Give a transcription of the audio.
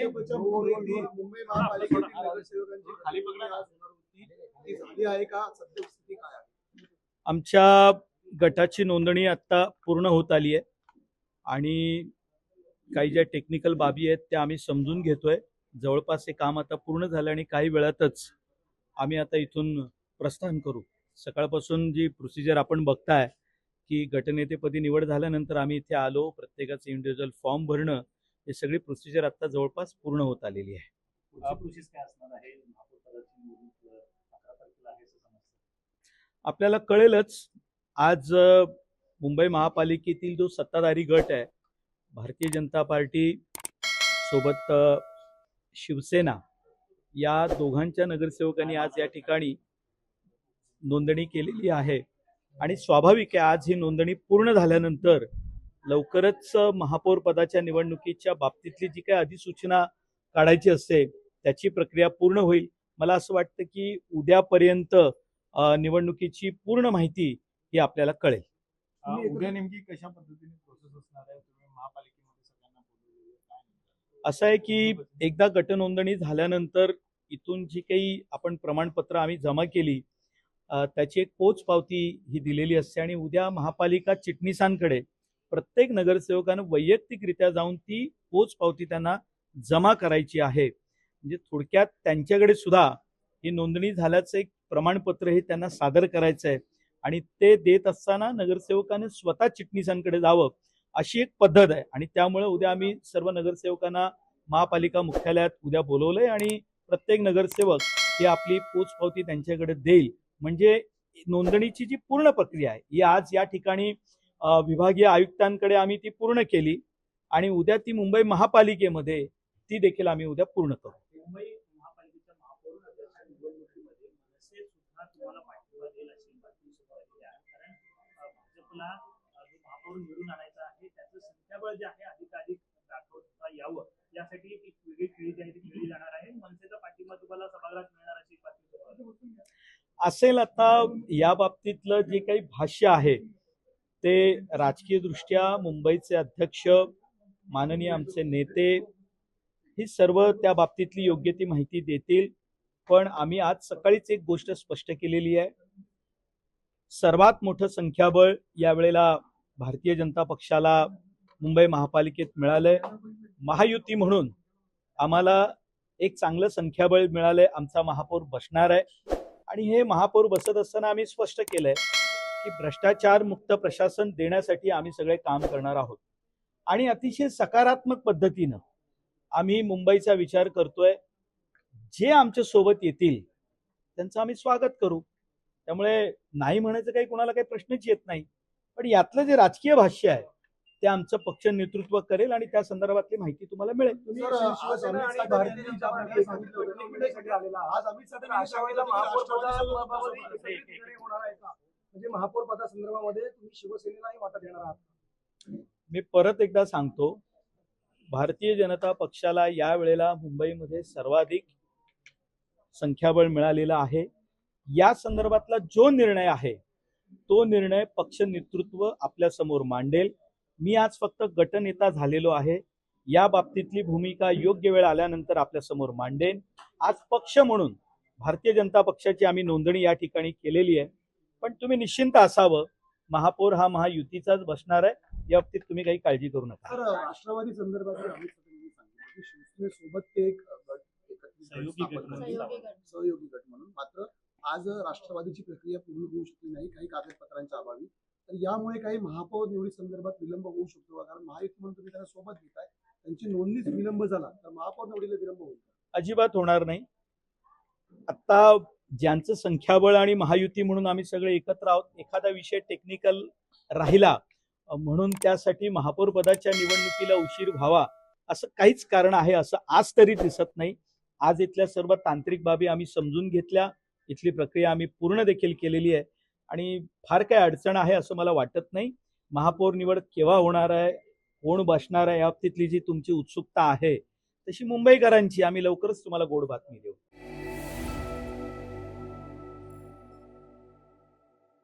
भाजपच्या मुंबई महापालिकेतील नगरसेवकांची खाली पकडा आज होणार होती, ती झाली आहे का? सद्यस्थिती काय आहे? आमच्या गटाची नोंदणी आता पूर्ण होत आली आहे आणि काही ज्या टेक्निकल बाबी आहेत त्या आम्ही समजून घेतोय. जवळपास हे काम आता पूर्ण झालं आणि काही वेळातच आम्ही आता इथून प्रस्थान करू. सकाळपासून जी प्रोसिजर आपण बघताय की गटनेतेपदी निवड झाल्यानंतर आम्ही इथे आलो, प्रत्येकाचं इंडिव्हिज्युअल फॉर्म भरणं, हे सगळी प्रोसिजर आता जवळपास पूर्ण होत आलेली आहे. आपल्याला कळेलच. आज मुंबई महापालिकेतील जो सत्ताधारी गट आहे, भारतीय जनता पार्टी सोबत शिवसेना, या दोघांच्या नगरसेवकांनी आज या ठिकाणी नोंदणी केलेली आहे आणि स्वाभाविक आहे आज ही नोंदणी पूर्ण झाल्यानंतर लवकरच महापौर पदाच्या निवडणुकीच्या बाबतीतली जी काही अधिसूचना काढायची असते त्याची प्रक्रिया पूर्ण होईल. मला असं वाटतं की उद्यापर्यंत निवडणुकीची पूर्ण माहिती ही आपल्याला कळेल. उद्या नेमकी कशा पद्धतीने प्रोसेस असणार आहे? तुम्ही महापालिकेमध्ये सगळ्यांना बोलवलेलं आहे? असं आहे की एकदा गटनोंदणी झाल्यानंतर इथून जी काही आपण प्रमाणपत्र आम्ही जमा केली त्याची एक पोचपावती ही दिलेली असते आणि उद्या महापालिका चिटणीसांकडे प्रत्येक नगरसेवकानं वैयक्तिकरित्या जाऊन ती पोचपावती त्यांना जमा करायची आहे. म्हणजे थोडक्यात त्यांच्याकडे सुद्धा ही नोंदणी झाल्याचं एक प्रमाणपत्र हे त्यांना सादर करायचं आहे आणि ते देत असताना नगरसेवकाने स्वतः चिटणीसांकडे जावं अशी एक पद्धत आहे. आणि त्यामुळे उद्या आम्ही सर्व नगरसेवकांना महापालिका मुख्यालयात उद्या बोलवलंय आणि प्रत्येक नगरसेवक ही आपली पोचपावती त्यांच्याकडे देईल. म्हणजे नोंदणीची जी पूर्ण प्रक्रिया आहे ही आज या ठिकाणी विभागीय आयुक्तांकडे आम्ही ती पूर्ण केली आणि उद्या ती मुंबई महापालिकेमध्ये ती देखील आम्ही उद्या पूर्ण करू. मुंबई महापालिकेच्या महापौर पदाच्या निवडणुकीमध्ये मनसे सुद्धा तुम्हाला पाठिंबा देईल अशी बातमी सुरू झालेली आहे. कारण भाजपला जो महापौर निवडून आणायचा आहे त्याचं संख्याबळ जे आहे अधिकाधिक दाखवता यावं यासाठी एक वेगळी खेळी जी आहे ती खेळली जाणार आहे. मनसेचा पाठिंबा तुम्हाला सभागृहात मिळणार अशी बातमी सुरू असेल. आता या बाबतीतलं जे काही भाष्य आहे ते राजकीय दृष्ट्या मुंबईचे अध्यक्ष, माननीय आमचे नेते ही सर्व त्या बाबतीतली योग्य ती माहिती देतील. पण आम्ही आज सकाळीच एक गोष्ट स्पष्ट केलेली आहे. सर्वात मोठं संख्याबळ यावेळेला भारतीय जनता पक्षाला मुंबई महापालिकेत मिळालंय. महायुती म्हणून आम्हाला एक चांगलं संख्याबळ मिळालंय. आमचा महापौर बसणार आहे आणि हे महापौर बसत असताना आम्ही स्पष्ट केलंय की भ्रष्टाचार मुक्त प्रशासन देण्यासाठी आम्ही सगळे काम करणार आहोत आणि अतिशय सकारात्मक पद्धतीनं आम्ही मुंबईचा विचार करतोय. जे आमच्या सोबत येतील त्यांचं आम्ही स्वागत करू. त्यामुळे नाही म्हणायचं काही कोणाला काही प्रश्नच येत नाही. पण यातलं जे राजकीय भाष्य आहे ते आमचं पक्ष नेतृत्व करेल आणि त्या संदर्भातली माहिती तुम्हाला मिळेल. म्हणजे महापौर पदासंदर्भामध्ये तुम्ही शिवसेनेलाही वाटा देणार आहात? मी परत एकदा सांगतो, भारतीय जनता पक्षाला या वेळेला मुंबईमध्ये सर्वाधिक संख्याबळ मिळालेलं आहे. या संदर्भातला जो निर्णय आहे तो निर्णय पक्ष नेतृत्व आपल्या समोर मांडेल. मी आज फक्त गटनेता झालेलो आहे. या बाबतीतली भूमिका योग्य वेळ आल्यानंतर आपल्या समोर मांडेन. आज पक्ष म्हणून भारतीय जनता पक्षाची आम्ही नोंदणी या ठिकाणी केलेली आहे. पण तुम्ही निश्चिंत असावं, महापौर हा महायुतीचाच बसणार आहे. या बाबतीत तुम्ही काही काळजी करू नका. राष्ट्रवादी संदर्भात शिवसेनेसोबत ते एक सहयोगी गट म्हणून, मात्र आज राष्ट्रवादीची प्रक्रिया पूर्ण होऊ शकली नाही काही कागदपत्रांच्या अभावी. तर यामुळे काही महापौर निवडी संदर्भात विलंब होऊ शकतो का? कारण महायुती म्हणून तुम्ही त्यांना सोबत घेताय, त्यांची नोंदणीच विलंब झाला तर महापौर निवडीला विलंब होईल? अजिबात होणार नाही. आता ज्यांचं संख्याबळ आणि महायुती म्हणून आम्ही सगळे एकत्र आहोत, एखादा विषय टेक्निकल राहिला म्हणून त्यासाठी महापौर पदाच्या निवडणुकीला उशीर व्हावा असं काहीच कारण आहे असं आज तरी दिसत नाही. आज इथल्या सर्व तांत्रिक बाबी आम्ही समजून घेतल्या, इथली प्रक्रिया आम्ही पूर्ण देखील केलेली आहे आणि फार काही अडचण आहे असं मला वाटत नाही. महापौर निवड केव्हा होणार आहे, कोण बसणार आहे, या बाबतीतली जी तुमची उत्सुकता आहे तशी मुंबईकरांची आम्ही लवकरच तुम्हाला गोड बातमी देऊ.